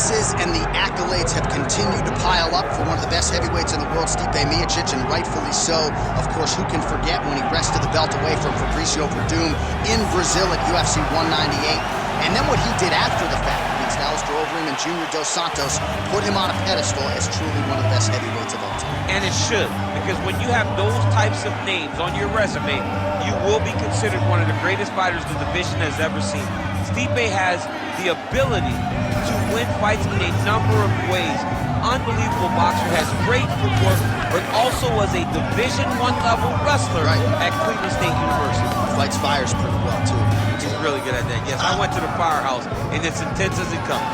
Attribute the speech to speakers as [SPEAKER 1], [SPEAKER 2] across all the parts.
[SPEAKER 1] successes and the accolades have continued to pile up for one of the best heavyweights in the world, Stipe Miocic, and rightfully so. Of course, who can forget when he wrested the belt away from Fabricio Verdum in Brazil at UFC 198, and then what he did after the fact against Alistair Overeem and Junior Dos Santos put him on a pedestal as truly one of the best heavyweights of all time.
[SPEAKER 2] And it should, because when you have those types of names on your resume, you will be considered one of the greatest fighters the division has ever seen. Stipe has the ability to win fights in a number of ways. Unbelievable boxer, has great footwork, but also was a Division I level wrestler at Cleveland State University.
[SPEAKER 1] Fights fires pretty well, too.
[SPEAKER 2] He's really good at that. Yes, I went to the firehouse, and it's intense as it comes.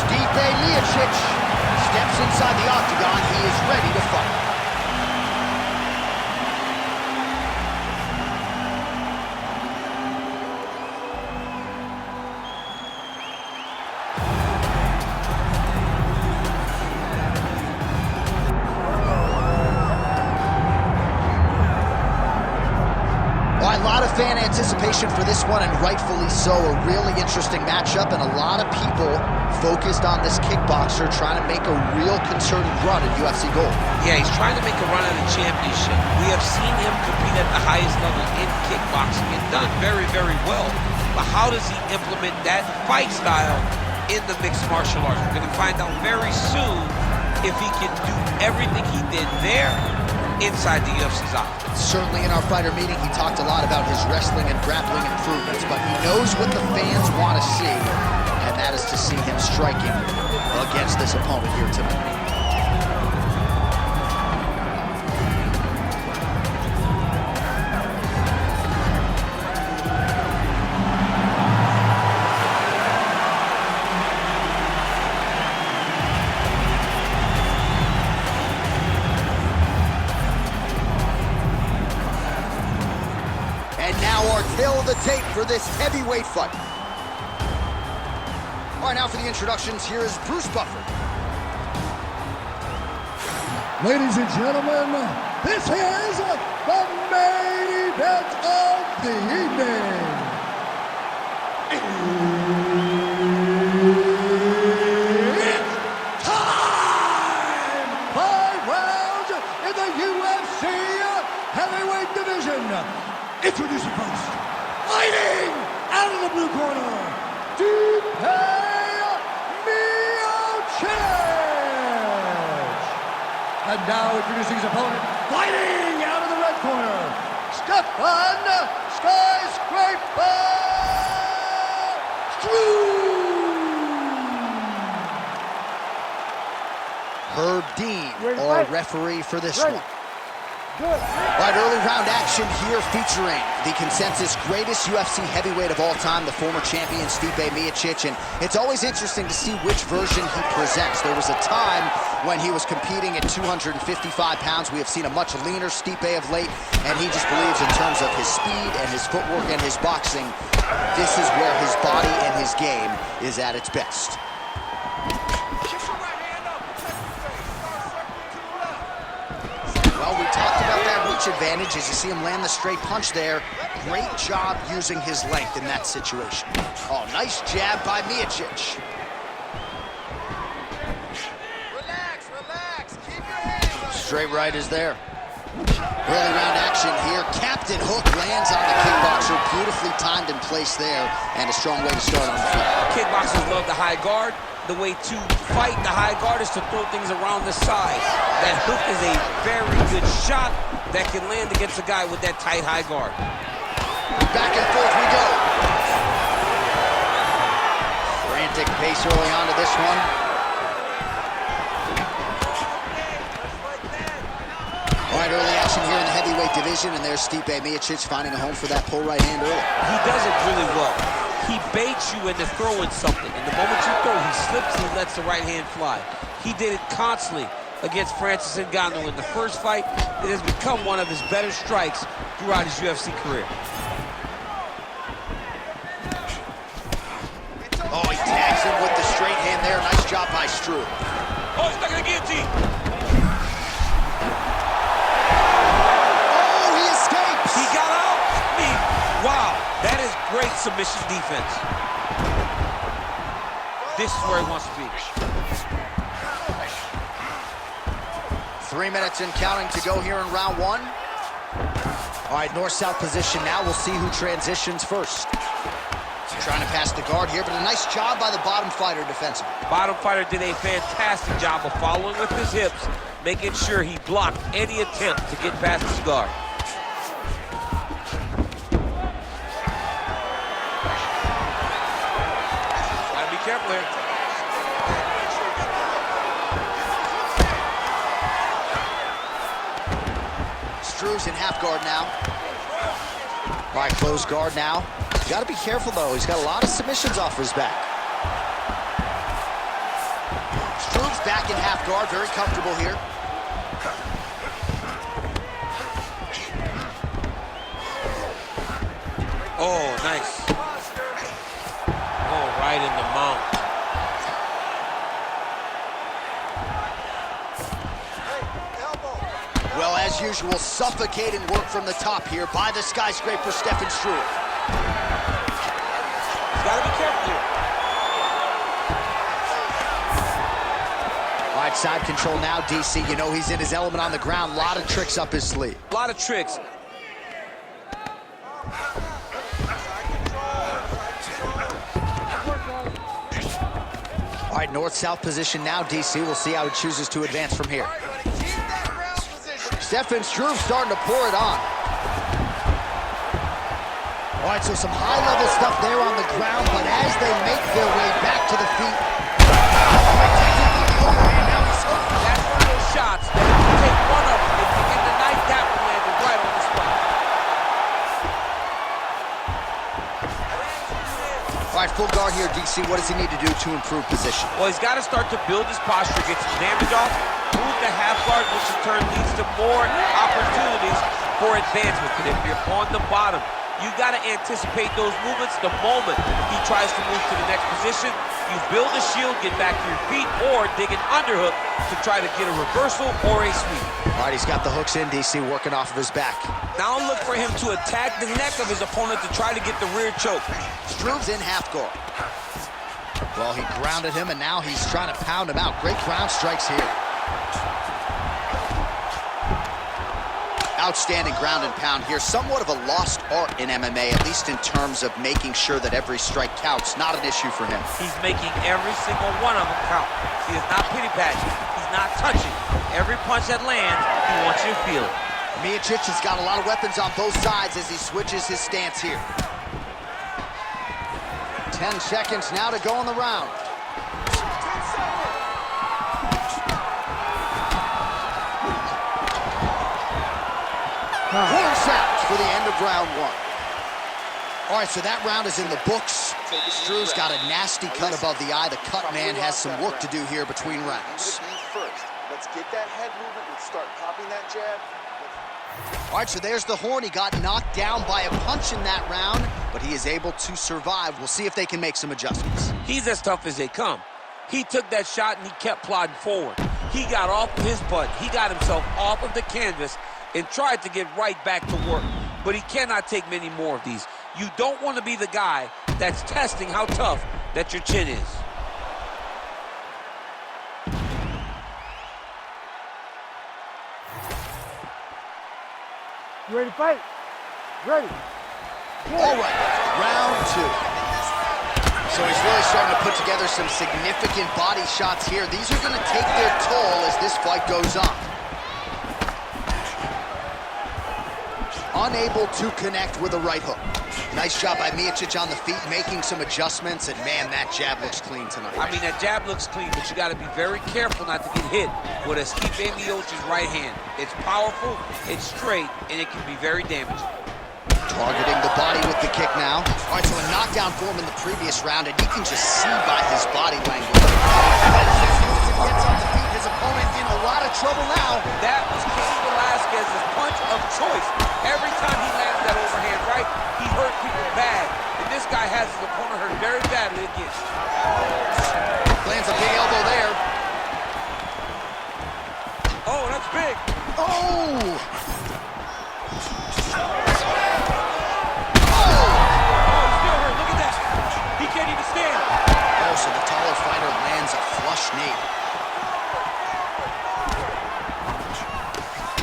[SPEAKER 1] Stipe Miocic steps inside the octagon. He is ready to fight. A lot of fan anticipation for this one, and rightfully so. A really interesting matchup, and a lot of people focused on this kickboxer trying to make a real concerted run at UFC Gold.
[SPEAKER 2] Yeah, he's trying to make a run at the championship. We have seen him compete at the highest level in kickboxing and done very, very well. But how does he implement that fight style in the mixed martial arts? We're going to find out very soon if he can do everything he did there inside the UFC's octagon.
[SPEAKER 1] Certainly in our fighter meeting, he talked a lot about his wrestling and grappling improvements, but he knows what the fans want to see, and that is to see him striking against this opponent here tonight. Tail of the tape for this heavyweight fight. All right, now for the introductions, here is Bruce Buffer.
[SPEAKER 3] Ladies and gentlemen, this is the main event of the evening. It's time! 5 rounds in the UFC heavyweight division. Introducing first, fighting out of the blue corner, Stipe Miocic. And now introducing his opponent, fighting out of the red corner, Stefan Skyscraper Struve.
[SPEAKER 1] Herb Dean, our referee for this one. All right, early round action here featuring the consensus greatest UFC heavyweight of all time, the former champion Stipe Miocic, and it's always interesting to see which version he presents. There was a time when he was competing at 255 pounds. We have seen a much leaner Stipe of late, and he just believes in terms of his speed and his footwork and his boxing, this is where his body and his game is at its best. Well, we talked about that reach advantage as you see him land the straight punch there. Great job using his length in that situation. Oh, nice jab by Miocic.
[SPEAKER 4] Relax, keep your hands up.
[SPEAKER 1] Straight right is there. Early round action here. Captain Hook lands on the kickboxer. Beautifully timed in place there, and a strong way to start on the feet.
[SPEAKER 2] Kickboxers love the high guard. The way to fight the high guard is to throw things around the side. That hook is a very good shot that can land against a guy with that tight high guard.
[SPEAKER 1] Back and forth we go. Frantic pace early on to this one. All right, early action here in the heavyweight division, and there's Stipe Miocic finding a home for that pull right hand early.
[SPEAKER 2] He does it really well. He baits you into throwing something, and the moment you throw, he slips and lets the right hand fly. He did it constantly against Francis Ngannou in the first fight. It has become one of his better strikes throughout his UFC career.
[SPEAKER 1] Oh, he tags him with the straight hand there. Nice job by Struve.
[SPEAKER 2] Oh, he's stuck in the guillotine.
[SPEAKER 1] Oh, he escapes.
[SPEAKER 2] He got out. Wow, that is great submission. submission defense. This is where he wants to be.
[SPEAKER 1] 3 minutes and counting to go here in round one. All right, north-south position now. We'll see who transitions first. Trying to pass the guard here, but a nice job by the bottom fighter defensively.
[SPEAKER 2] Bottom fighter did a fantastic job of following with his hips, making sure he blocked any attempt to get past his guard. Gotta be careful here.
[SPEAKER 1] Struve's in half guard now. All right, close guard now. Got to be careful, though. He's got a lot of submissions off his back. Struve's back in half guard, very comfortable here.
[SPEAKER 2] Oh, nice. Oh, right in the mount.
[SPEAKER 1] Well, as usual, suffocating work from the top here by the skyscraper, Stefan Struve.
[SPEAKER 2] He's got to be careful here.
[SPEAKER 1] All right, side control now, DC. You know he's in his element on the ground. A lot of tricks up his sleeve.
[SPEAKER 2] A lot of tricks.
[SPEAKER 1] All right, north-south position now, DC. We'll see how he chooses to advance from here. Stefan Struve starting to pour it on. All right, so some high-level stuff there on the ground, but as they make their way back to the feet.
[SPEAKER 2] That's one of those shots that if you take one of them, if you get the knife, that will land it right on the spot.
[SPEAKER 1] All right, full guard here, DC. What does he need to do to improve position?
[SPEAKER 2] Well, he's got to start to build his posture, get some damage off, move to half guard, which in turn leads to more opportunities for advancement. But if you're on the bottom, you got to anticipate those movements the moment he tries to move to the next position. You build a shield, get back to your feet, or dig an underhook to try to get a reversal or a sweep.
[SPEAKER 1] All right, he's got the hooks in, DC, working off of his back.
[SPEAKER 2] Now look for him to attack the neck of his opponent to try to get the rear choke.
[SPEAKER 1] Struve's in half guard. Well, he grounded him, and now he's trying to pound him out. Great ground strikes here. Outstanding ground and pound here. Somewhat of a lost art in MMA, at least in terms of making sure that every strike counts. Not an issue for him.
[SPEAKER 2] He's making every single one of them count. He is not pity-patching. He's not touching. Every punch that lands, he wants you to feel it.
[SPEAKER 1] Miocic has got a lot of weapons on both sides as he switches his stance here. 10 seconds now to go in the round. Horn sounds for the end of round one. All right, so that round is in the books. Struve's got a nasty cut above the eye. The cut man has some work to do here between rounds.
[SPEAKER 4] Let's get that head movement. Let's start popping that jab.
[SPEAKER 1] All right, so there's the horn. He got knocked down by a punch in that round, but he is able to survive. We'll see if they can make some adjustments.
[SPEAKER 2] He's as tough as they come. He took that shot and he kept plodding forward. He got off of his butt. He got himself off of the canvas and tried to get right back to work. But he cannot take many more of these. You don't want to be the guy that's testing how tough that your chin is.
[SPEAKER 3] You ready to fight? Ready.
[SPEAKER 1] All right, round two. So he's really starting to put together some significant body shots here. These are going to take their toll as this fight goes on. Unable to connect with a right hook. Nice job by Miocic on the feet, making some adjustments, and man, that jab looks clean tonight.
[SPEAKER 2] I mean, that jab looks clean, but you got to be very careful not to get hit with a Stipe Miocic's right hand. It's powerful, it's straight, and it can be very damaging.
[SPEAKER 1] Targeting the body with the kick now. All right, so a knockdown for him in the previous round, and you can just see by his body language. Gets on the feet, his opponent in a lot of trouble now.
[SPEAKER 2] That was Cain Velasquez's punch of choice. Every time he landed that overhand right, he hurt people bad. And this guy has his opponent hurt very badly again.
[SPEAKER 1] Lands a big elbow there.
[SPEAKER 2] Oh, that's big.
[SPEAKER 1] Oh!
[SPEAKER 2] Oh, he's still hurt. Look at
[SPEAKER 1] knee.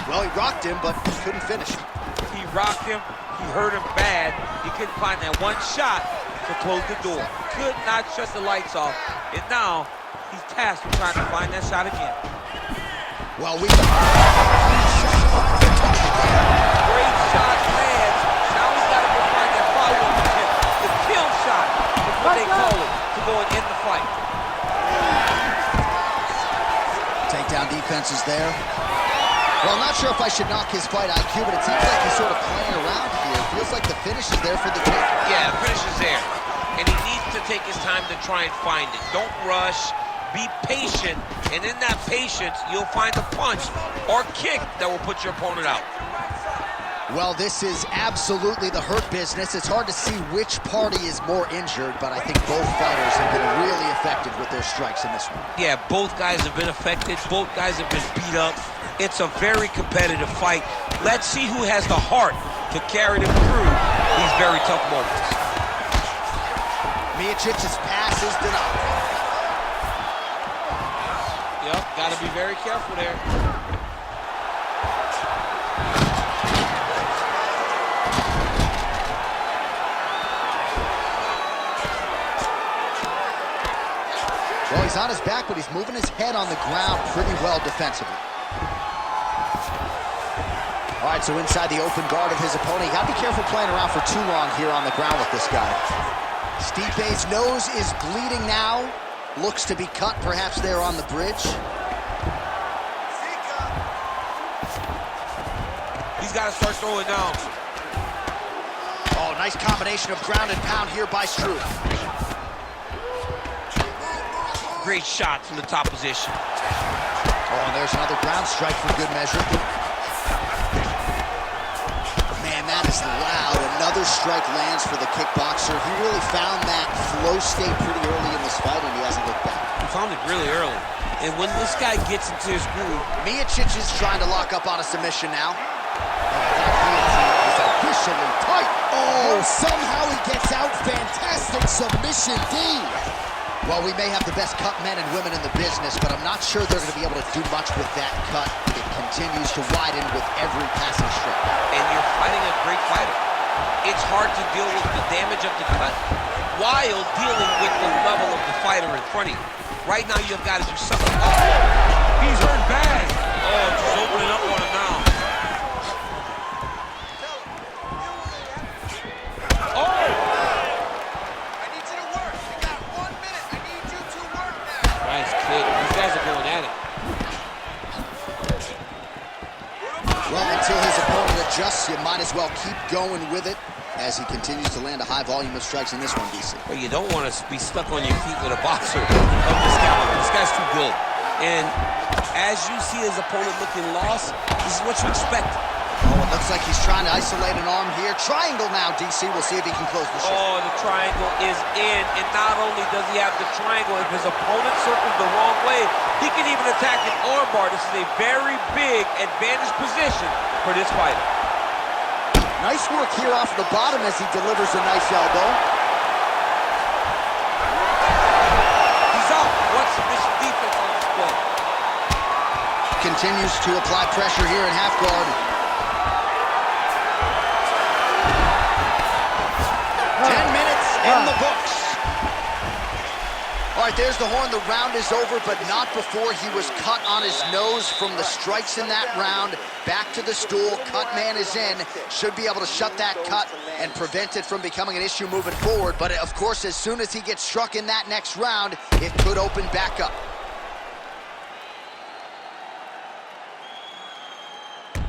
[SPEAKER 1] Well, he rocked him, but couldn't finish.
[SPEAKER 2] He rocked him. He hurt him bad. He couldn't find that one shot to close the door. Could not shut the lights off. And now he's tasked with trying to find that shot again.
[SPEAKER 1] Well, we...
[SPEAKER 2] Great shot lands. Now he's got to go find that follow-up attempt. The kill shot is what they call it, to go and end the fight.
[SPEAKER 1] Takedown defense is there. Well, I'm not sure if I should knock his fight IQ, but it seems like he's sort of playing around here. It feels like the finish is there for the take.
[SPEAKER 2] Yeah, the finish is there. And he needs to take his time to try and find it. Don't rush. Be patient. And in that patience, you'll find a punch or kick that will put your opponent out.
[SPEAKER 1] Well, this is absolutely the hurt business. It's hard to see which party is more injured, but I think both fighters have been really effective with their strikes in this one.
[SPEAKER 2] Yeah, both guys have been affected. Both guys have been beat up. It's a very competitive fight. Let's see who has the heart to carry them through these very tough moments.
[SPEAKER 1] Miocic's pass is denied.
[SPEAKER 2] Yep, got to be very careful there.
[SPEAKER 1] Well, he's on his back, but he's moving his head on the ground pretty well defensively. All right, so inside the open guard of his opponent. You got to be careful playing around for too long here on the ground with this guy. Stipe's nose is bleeding now. Looks to be cut, perhaps there on the bridge.
[SPEAKER 2] He's got to start throwing down.
[SPEAKER 1] Oh, nice combination of ground and pound here by Struve.
[SPEAKER 2] Great shot from the top position.
[SPEAKER 1] Oh, and there's another ground strike for good measure. Man, that is loud. Another strike lands for the kickboxer. He really found that flow state pretty early in this fight, and he hasn't looked back.
[SPEAKER 2] He found it really early. And when this guy gets into his groove...
[SPEAKER 1] Miocic is trying to lock up on a submission now. That guillotine is officially tight. Oh, somehow he gets out. Fantastic submission D. Well, we may have the best cut men and women in the business, but I'm not sure they're going to be able to do much with that cut. It continues to widen with every passing strike.
[SPEAKER 2] And you're fighting a great fighter. It's hard to deal with the damage of the cut while dealing with the level of the fighter in front of you. Right now, you've got to do something. Oh, he's hurt bad. Oh, just opening up on him now.
[SPEAKER 1] Well, until his opponent adjusts, you might as well keep going with it as he continues to land a high volume of strikes in this one, DC.
[SPEAKER 2] Well, you don't want to be stuck on your feet with a boxer of this caliber. This guy's too good. And as you see his opponent looking lost, this is what you expect.
[SPEAKER 1] Oh, it looks like he's trying to isolate an arm here. Triangle now, DC. We'll see if he can close the shot.
[SPEAKER 2] Oh, the triangle is in. And not only does he have the triangle, if his opponent circles the wrong way, he can even attack an armbar. This is a very big advantage position for this fighter.
[SPEAKER 1] Nice work here off the bottom as he delivers a nice elbow.
[SPEAKER 2] He's out. What's submission defense on display?
[SPEAKER 1] Continues to apply pressure here in half guard. 10 minutes in the books. All right, there's the horn. The round is over, but not before he was cut on his nose from the strikes in that round. Back to the stool. Cut man is in. Should be able to shut that cut and prevent it from becoming an issue moving forward. But, of course, as soon as he gets struck in that next round, it could open back up.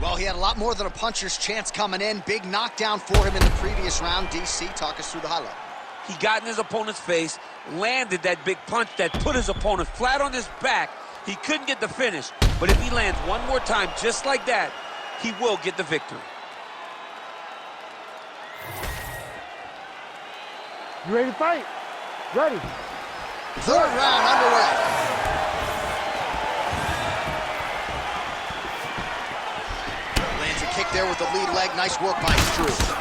[SPEAKER 1] Well, he had a lot more than a puncher's chance coming in. Big knockdown for him in the previous round. DC, talk us through the highlight.
[SPEAKER 2] He got in his opponent's face, landed that big punch that put his opponent flat on his back. He couldn't get the finish, but if he lands one more time just like that, he will get the victory.
[SPEAKER 3] You ready to fight? Ready.
[SPEAKER 1] Third round underway. Lands a kick there with the lead leg. Nice work by Struve.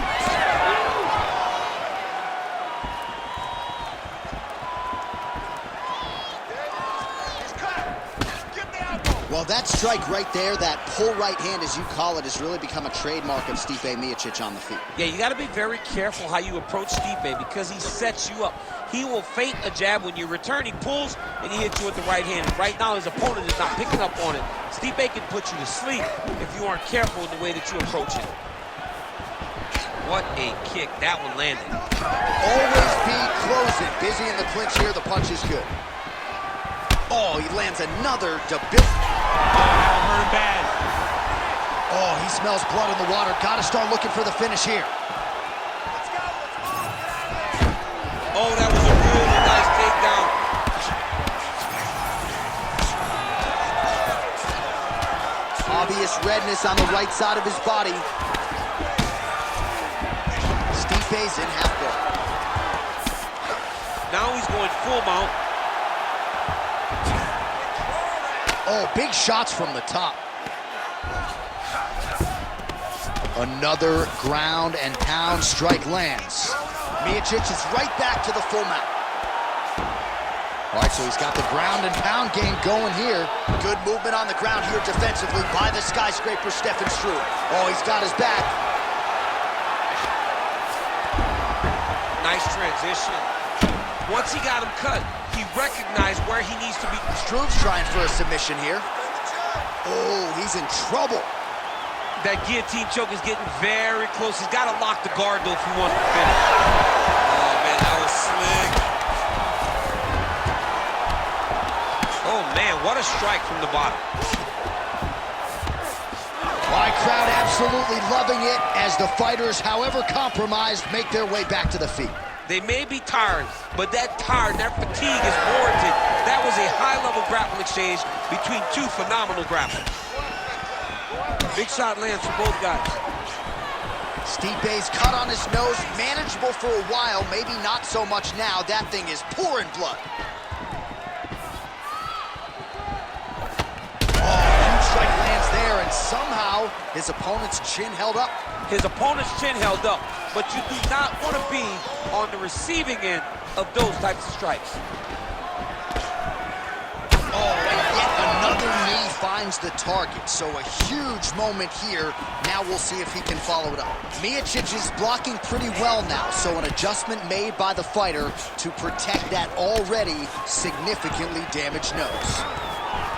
[SPEAKER 1] that strike right there, that pull right hand, as you call it, has really become a trademark of Stipe Miocic on the feet.
[SPEAKER 2] Yeah, you got to be very careful how you approach Stipe because he sets you up. He will feint a jab when you return. He pulls, and he hits you with the right hand. And right now, his opponent is not picking up on it. Stipe can put you to sleep if you aren't careful in the way that you approach it. What a kick. That one landed.
[SPEAKER 1] Always be closing. Busy in the clinch here. The punch is good. Oh, he lands another debilitating.
[SPEAKER 2] That one hurt him bad.
[SPEAKER 1] Oh, he smells blood in the water. Got to start looking for the finish here.
[SPEAKER 2] Oh, that was a really nice takedown.
[SPEAKER 1] Obvious redness on the right side of his body. Stipe's in half guard.
[SPEAKER 2] Now he's going full mount.
[SPEAKER 1] Oh, big shots from the top. Another ground and pound strike lands. Miocic is right back to the full mount. All right, so he's got the ground and pound game going here. Good movement on the ground here defensively by the skyscraper, Stefan Struve. Oh, he's got his back.
[SPEAKER 2] Nice transition. Once he got him cut, he recognized where he needs to be.
[SPEAKER 1] Struve's trying for a submission here. Oh, he's in trouble.
[SPEAKER 2] That guillotine choke is getting very close. He's got to lock the guard, though, if he wants to finish. Oh, man, that was slick. Oh, man, what a strike from the bottom.
[SPEAKER 1] Why, crowd absolutely loving it as the fighters, however compromised, make their way back to the feet.
[SPEAKER 2] They may be tired, but that fatigue is warranted. That was a high-level grappling exchange between two phenomenal grapplers. Big shot lands for both guys.
[SPEAKER 1] Stipe's cut on his nose, manageable for a while, maybe not so much now. That thing is pouring blood. Oh, huge strike lands there, and somehow his opponent's chin held up.
[SPEAKER 2] His opponent's chin held up, but you do not want to be on the receiving end of those types of strikes.
[SPEAKER 1] Oh, and yet another knee finds the target, so a huge moment here. Now we'll see if he can follow it up. Miocic is blocking pretty well now, so an adjustment made by the fighter to protect that already significantly damaged nose.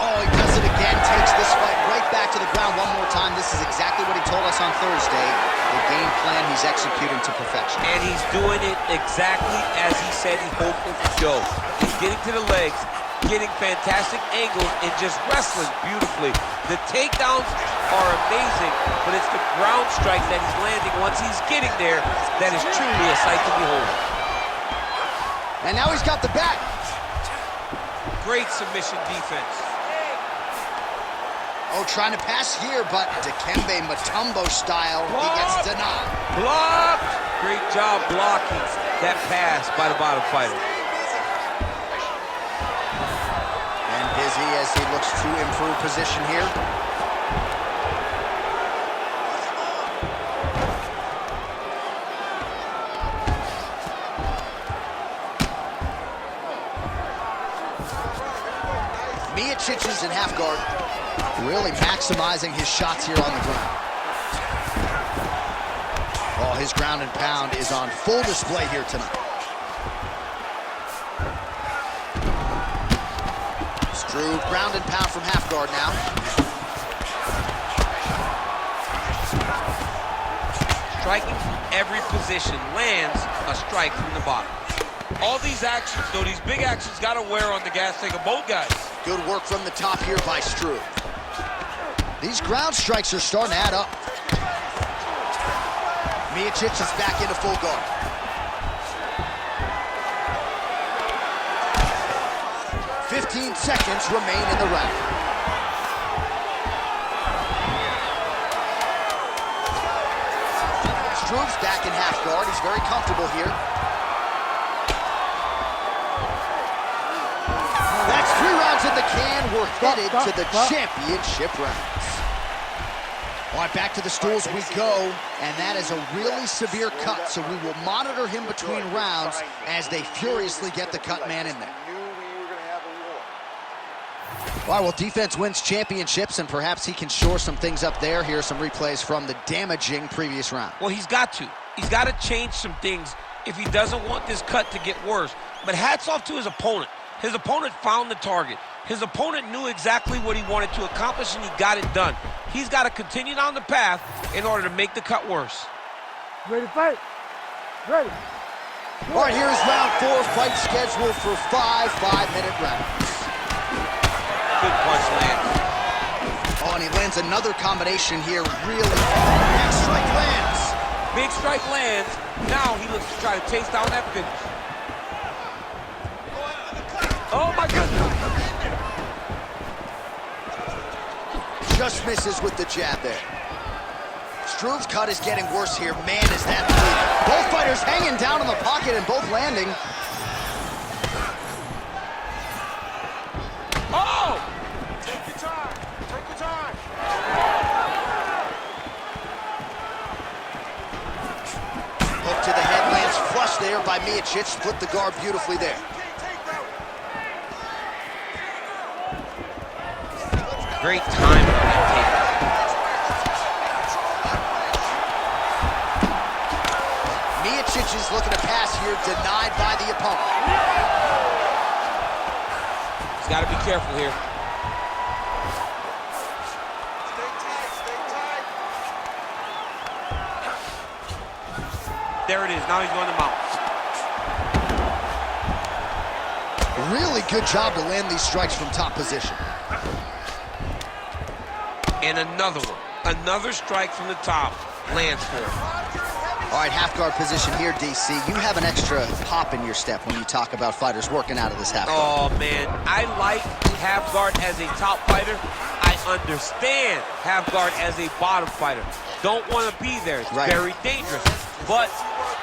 [SPEAKER 1] Oh, he does it again, takes this fight right back to the ground one more time. This is exactly what he told us on Thursday. The game plan he's executing to perfection.
[SPEAKER 2] And he's doing it exactly as he said he hoped it would go. He's getting to the legs, getting fantastic angles, and just wrestling beautifully. The takedowns are amazing, but it's the ground strike that he's landing once he's getting there that is truly a sight to behold.
[SPEAKER 1] And now he's got the back.
[SPEAKER 2] Great submission defense.
[SPEAKER 1] Oh, trying to pass here, but Dikembe Mutombo style, he gets denied.
[SPEAKER 2] Blocked! Great job blocking that pass by the bottom fighter.
[SPEAKER 1] And busy as he looks to improve position here. Miocic is in half guard. Really maximizing his shots here on the ground. Oh, his ground and pound is on full display here tonight. Struve, ground and pound from half guard now.
[SPEAKER 2] Striking from every position, lands a strike from the bottom. All these actions, though, these big actions, got to wear on the gas tank of both guys.
[SPEAKER 1] Good work from the top here by Struve. These ground strikes are starting to add up. Miocic is back into full guard. "15 seconds remain in the round. Struve's back in half guard. He's very comfortable here. That's 3 rounds in the can. We're headed to the championship rounds. All right, back to the stools we go, and that is a really severe cut, so we will monitor him between rounds as they furiously get the cut man in there. All right, well, defense wins championships, and perhaps he can shore some things up there. Here are some replays from the damaging previous round.
[SPEAKER 2] Well, he's got to. He's got to change some things if he doesn't want this cut to get worse. But hats off to his opponent. His opponent found the target. His opponent knew exactly what he wanted to accomplish, and he got it done. He's got to continue down the path in order to make the cut worse.
[SPEAKER 3] Ready to fight? Ready.
[SPEAKER 1] All right, here's round 4, fight scheduled for 5 5-minute rounds.
[SPEAKER 2] Good punch lands.
[SPEAKER 1] Oh, and he lands another combination here, really. Big strike lands.
[SPEAKER 2] Big strike lands. Now he looks to try to chase down that finish. Oh, my goodness.
[SPEAKER 1] Just misses with the jab there. Struve's cut is getting worse here. Man, is that bleeding. Both fighters hanging down in the pocket and both landing.
[SPEAKER 2] Oh!
[SPEAKER 4] Take your time. Take your time.
[SPEAKER 1] Hook to the head lands flush there by Miocic. Split the guard beautifully there.
[SPEAKER 2] Great time on that takedown.
[SPEAKER 1] Miocic is looking to pass here, denied by the opponent.
[SPEAKER 2] He's got to be careful here.
[SPEAKER 4] Stay tight. Stay tight.
[SPEAKER 2] There it is. Now he's going to mount.
[SPEAKER 1] Really good job to land these strikes from top position.
[SPEAKER 2] And another one. Another strike from the top. Lands for him.
[SPEAKER 1] All right, half guard position here, DC. You have an extra pop in your step when you talk about fighters working out of this half guard.
[SPEAKER 2] Oh, man. I like half guard as a top fighter. I understand half guard as a bottom fighter. Don't want to be there. It's very dangerous. But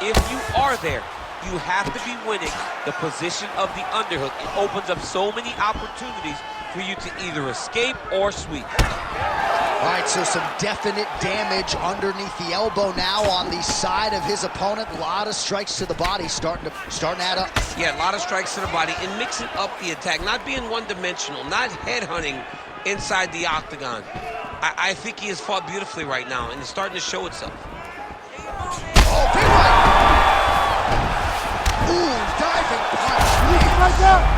[SPEAKER 2] if you are there, you have to be winning the position of the underhook. It opens up so many opportunities for you to either escape or sweep.
[SPEAKER 1] All right, so some definite damage underneath the elbow now on the side of his opponent. A lot of strikes to the body starting to add up.
[SPEAKER 2] Yeah, a lot of strikes to the body and mixing up the attack, not being one-dimensional, not headhunting inside the octagon. I think he has fought beautifully right now, and it's starting to show itself.
[SPEAKER 1] Oh, big right! Ooh, diving punch.
[SPEAKER 3] Right there.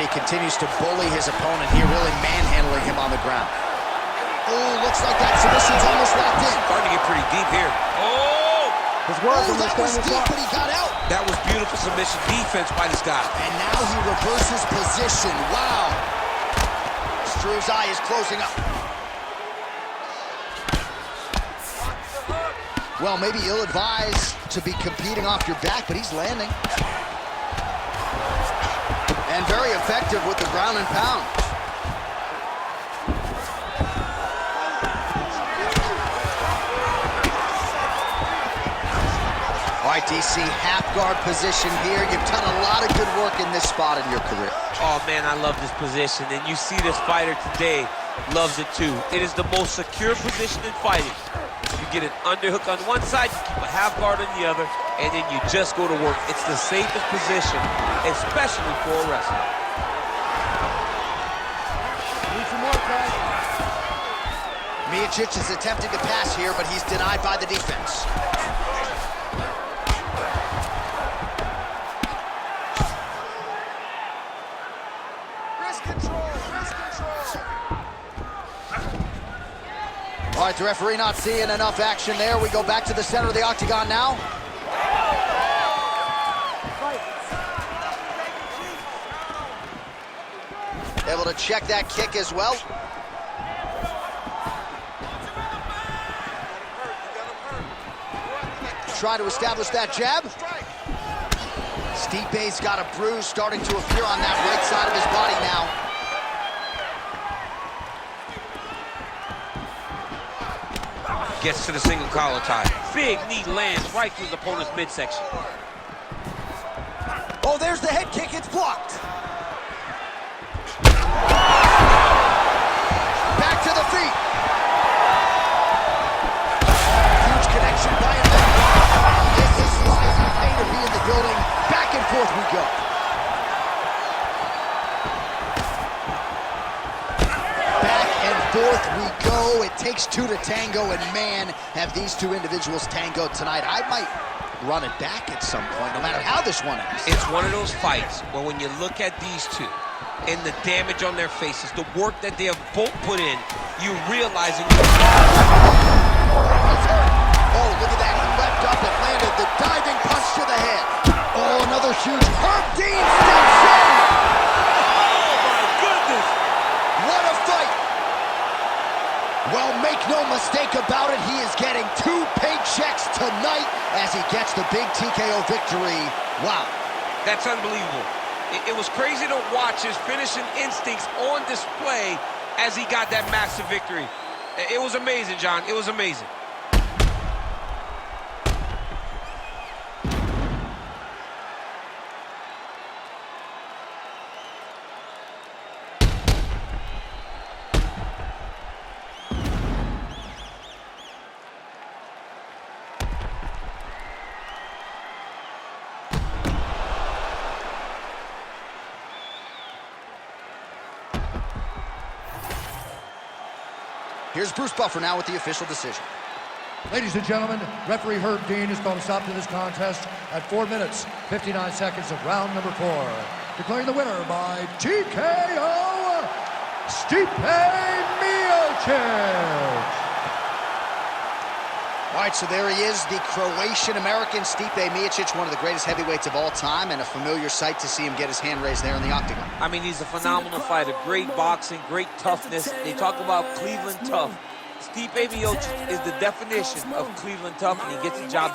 [SPEAKER 1] He continues to bully his opponent here, really manhandling him on the ground. Oh, looks like that submission's almost locked in.
[SPEAKER 2] Starting to get pretty deep here. Oh!
[SPEAKER 1] That was deep, but he got out.
[SPEAKER 2] That was beautiful submission defense by this guy.
[SPEAKER 1] And now he reverses position. Wow. Struve's eye is closing up. Well, maybe ill-advised to be competing off your back, but he's landing. And very effective with the ground and pound. All right, DC, half guard position here. You've done a lot of good work in this spot in your career.
[SPEAKER 2] Oh, man, I love this position. And you see this fighter today loves it, too. It is the most secure position in fighting. You get an underhook on one side, you keep a half guard on the other, and then you just go to work. It's the safest position, especially for a wrestler.
[SPEAKER 3] Need some more, guys.
[SPEAKER 1] Miocic is attempting to pass here, but he's denied by the defense.
[SPEAKER 4] Wrist control. Wrist control.
[SPEAKER 1] All right, the referee not seeing enough action there. We go back to the center of the octagon now. Able to check that kick as well. Try to establish that jab. Stipe's got a bruise starting to appear on that right side of his body now.
[SPEAKER 2] Gets to the single collar tie. Big knee lands right through his opponent's midsection.
[SPEAKER 1] Oh, there's the head kick. It's blocked. Back to the feet. Huge connection by him. This is why you pay to be in the building. forth we go. It takes two to tango, and man, have these two individuals tangoed tonight. I might run it back at some point, no matter how this one ends.
[SPEAKER 2] It's one of those fights where when you look at these two and the damage on their faces, the work that they have both put in, you realize it.
[SPEAKER 1] Oh, look at that. He leapt up and landed the diving punch to the head. Oh, another huge Herb Dean steps in.
[SPEAKER 2] Oh, my goodness.
[SPEAKER 1] What a fight. Well, make no mistake about it, he is getting 2 paychecks tonight as he gets the big TKO victory. Wow.
[SPEAKER 2] That's unbelievable. It was crazy to watch his finishing instincts on display as he got that massive victory. It was amazing, John. It was amazing.
[SPEAKER 1] Here's Bruce Buffer now with the official decision.
[SPEAKER 3] Ladies and gentlemen, referee Herb Dean has called a stop to this contest at 4 minutes, 59 seconds of round number 4. Declaring the winner by TKO, Stipe Miocic.
[SPEAKER 1] All right, so there he is, the Croatian-American Stipe Miocic, one of the greatest heavyweights of all time, and a familiar sight to see him get his hand raised there in the octagon.
[SPEAKER 2] I mean, he's a phenomenal fighter. Great boxing, great toughness. They talk about Cleveland tough. Stipe Miocic is the definition of Cleveland tough, and he gets the job